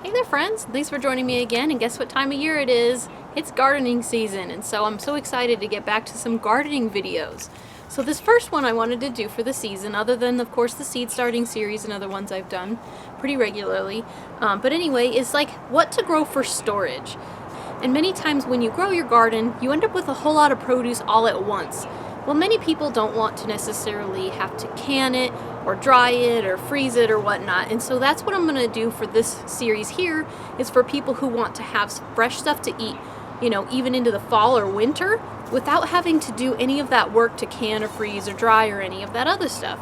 Hey there friends, thanks for joining me again, and guess what time of year it is? It's gardening season, and so I'm so excited to get back to some gardening videos. So this first one I wanted to do for the season, other than of course the seed starting series and other ones I've done pretty regularly, but anyway, is like what to grow for storage. And many times when you grow your garden, you end up with a whole lot of produce all at once. Well, many people don't want to necessarily have to can it or dry it or freeze it or whatnot, and so that's what I'm going to do for this series here, is for people who want to have fresh stuff to eat, even into the fall or winter, without having to do any of that work to can or freeze or dry or any of that other stuff.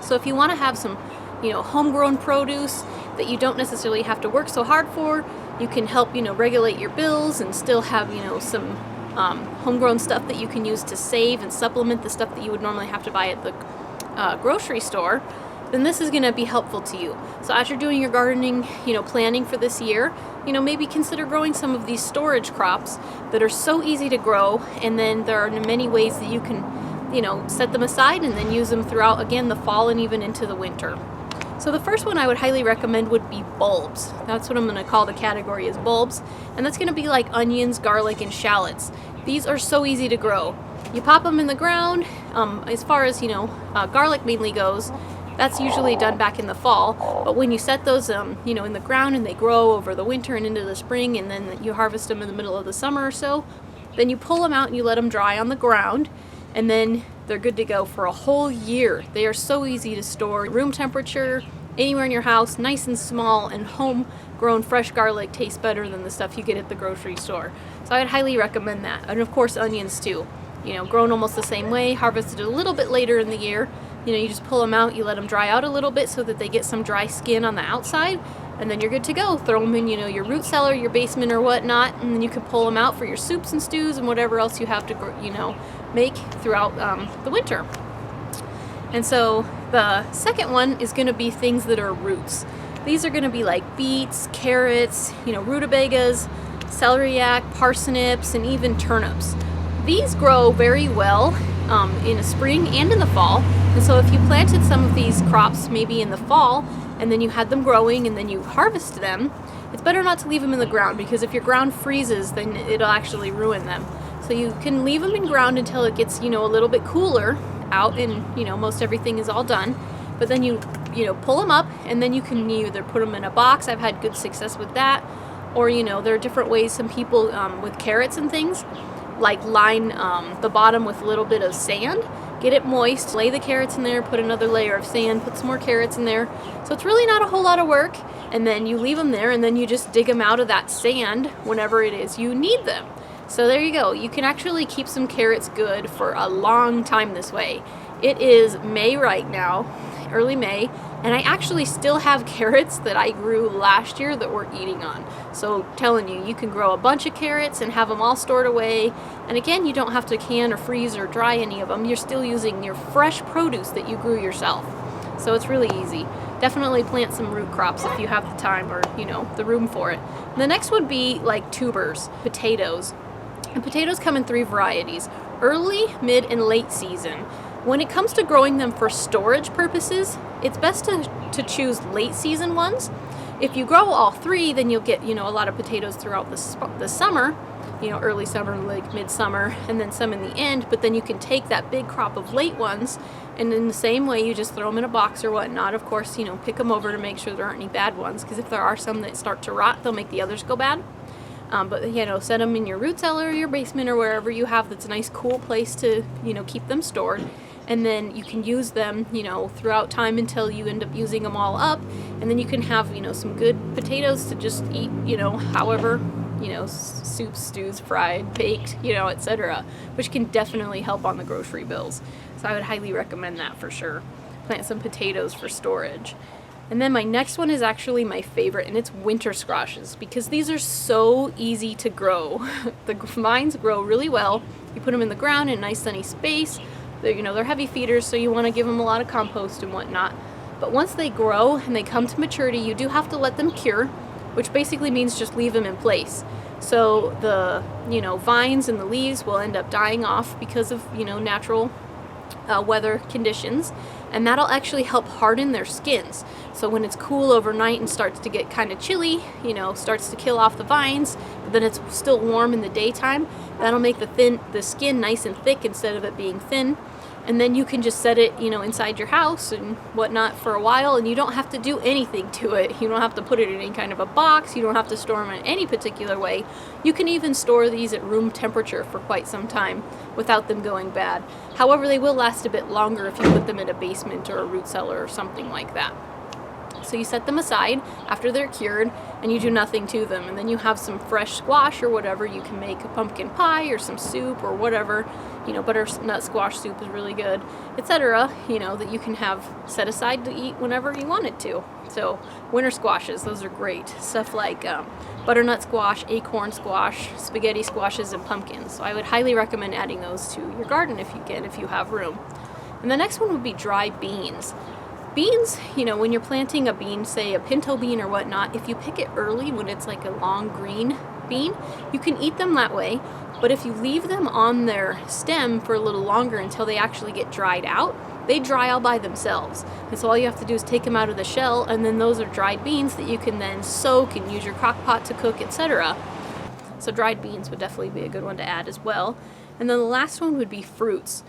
So if you want to have some, homegrown produce that you don't necessarily have to work so hard for, you can help, regulate your bills and still have, some homegrown stuff that you can use to save and supplement the stuff that you would normally have to buy at the grocery store, then this is going to be helpful to you. So as you're doing your gardening, planning for this year, maybe consider growing some of these storage crops that are so easy to grow, and then there are many ways that you can, set them aside and then use them throughout, again, the fall and even into the winter. So the first one I would highly recommend would be bulbs. That's what I'm going to call the category, is bulbs. And that's going to be like onions, garlic, and shallots. These are so easy to grow. You pop them in the ground. As far as, garlic mainly goes, that's usually done back in the fall. But when you set those, in the ground and they grow over the winter and into the spring, and then you harvest them in the middle of the summer or so, then you pull them out and you let them dry on the ground, and then they're good to go for a whole year. They are so easy to store, room temperature, anywhere in your house, nice and small, and homegrown fresh garlic tastes better than the stuff you get at the grocery store. So I'd highly recommend that. And of course onions too, grown almost the same way, harvested a little bit later in the year. You just pull them out, you let them dry out a little bit so that they get some dry skin on the outside, and then you're good to go. Throw them in, your root cellar, your basement or whatnot, and then you can pull them out for your soups and stews and whatever else you have to, make throughout the winter. And so the second one is going to be things that are roots. These are going to be like beets, carrots, rutabagas, celeriac, parsnips, and even turnips. These grow very well in the spring and in the fall. And so if you planted some of these crops maybe in the fall, and then you had them growing and then you harvest them, it's better not to leave them in the ground, because if your ground freezes, then it'll actually ruin them. So you can leave them in ground until it gets, a little bit cooler out and, most everything is all done. But then you pull them up, and then you can either put them in a box. I've had good success with that. Or, there are different ways. Some people with carrots and things, like line the bottom with a little bit of sand, get it moist, lay the carrots in there, put another layer of sand, put some more carrots in there. So it's really not a whole lot of work. And then you leave them there, and then you just dig them out of that sand whenever it is you need them. So there you go. You can actually keep some carrots good for a long time this way. It is May right now, early May, and I actually still have carrots that I grew last year that we're eating on. So telling you, you can grow a bunch of carrots and have them all stored away. And again, you don't have to can or freeze or dry any of them. You're still using your fresh produce that you grew yourself. So it's really easy. Definitely plant some root crops if you have the time or, the room for it. The next would be like tubers, potatoes. And potatoes come in 3 varieties: early, mid, and late season. When it comes to growing them for storage purposes, it's best to choose late season ones. If you grow all 3, then you'll get, a lot of potatoes throughout the summer, early summer, like midsummer, and then some in the end. But then you can take that big crop of late ones, and in the same way, you just throw them in a box or whatnot. Of course, pick them over to make sure there aren't any bad ones, because if there are some that start to rot, they'll make the others go bad. But set them in your root cellar or your basement or wherever you have that's a nice cool place to, keep them stored. And then you can use them, throughout time until you end up using them all up. And then you can have, some good potatoes to just eat, however, soups, stews, fried, baked, etc., which can definitely help on the grocery bills. So I would highly recommend that for sure. Plant some potatoes for storage. And then my next one is actually my favorite, and it's winter squashes, because these are so easy to grow. The vines grow really well. You put them in the ground in a nice sunny space. They're heavy feeders, so you want to give them a lot of compost and whatnot. But once they grow and they come to maturity, you do have to let them cure, which basically means just leave them in place. So the, vines and the leaves will end up dying off because of, natural weather conditions. and that'll actually help harden their skins. So when it's cool overnight and starts to get kind of chilly, you know, starts to kill off the vines, but then it's still warm in the daytime, that'll make the skin nice and thick instead of it being thin. And then you can just set it, you know, inside your house and whatnot for a while, and you don't have to do anything to it. You don't have to put it in any kind of a box. You don't have to store them in any particular way. You can even store these at room temperature for quite some time without them going bad. However, they will last a bit longer if you put them in a basement or a root cellar or something like that. So you set them aside after they're cured and you do nothing to them, and then you have some fresh squash or whatever. You can make a pumpkin pie or some soup or whatever, you know, butternut squash soup is really good, etc., you know, that you can have set aside to eat whenever you want it to. So winter squashes, those are great. Stuff like butternut squash, acorn squash, spaghetti squashes, and pumpkins. So I would highly recommend adding those to your garden if you can, if you have room. And the next one would be dry beans. Beans, you know, when you're planting a bean, say a pinto bean or whatnot, if you pick it early when it's like a long green bean, you can eat them that way. But if you leave them on their stem for a little longer until they actually get dried out, they dry all by themselves. And so all you have to do is take them out of the shell, and then those are dried beans that you can then soak and use your crock pot to cook, etc. So dried beans would definitely be a good one to add as well. And then the last one would be fruits.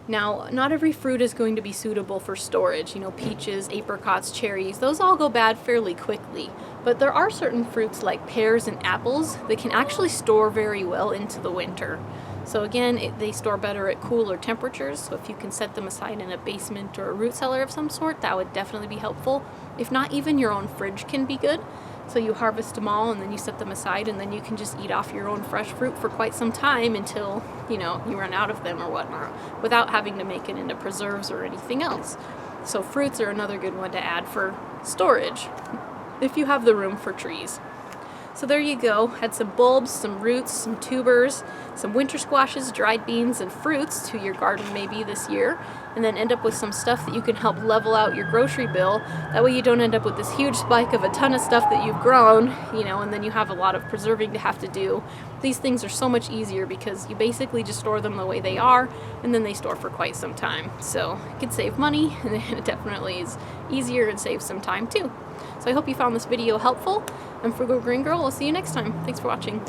Now, not every fruit is going to be suitable for storage. You know, peaches, apricots, cherries, those all go bad fairly quickly. But there are certain fruits like pears and apples that can actually store very well into the winter. So again, they store better at cooler temperatures. So if you can set them aside in a basement or a root cellar of some sort, that would definitely be helpful. If not, even your own fridge can be good. So you harvest them all and then you set them aside, and then you can just eat off your own fresh fruit for quite some time until, you know, you run out of them or whatnot, without having to make it into preserves or anything else. So fruits are another good one to add for storage, if you have the room for trees. So there you go. Add some bulbs, some roots, some tubers, some winter squashes, dried beans, and fruits to your garden maybe this year, and then end up with some stuff that you can help level out your grocery bill. That way you don't end up with this huge spike of a ton of stuff that you've grown, you know, and then you have a lot of preserving to have to do. These things are so much easier because you basically just store them the way they are, and then they store for quite some time. So it can save money, and it definitely is easier and saves some time too. So I hope you found this video helpful. I'm Frugal Green Girl. I'll see you next time. Thanks for watching.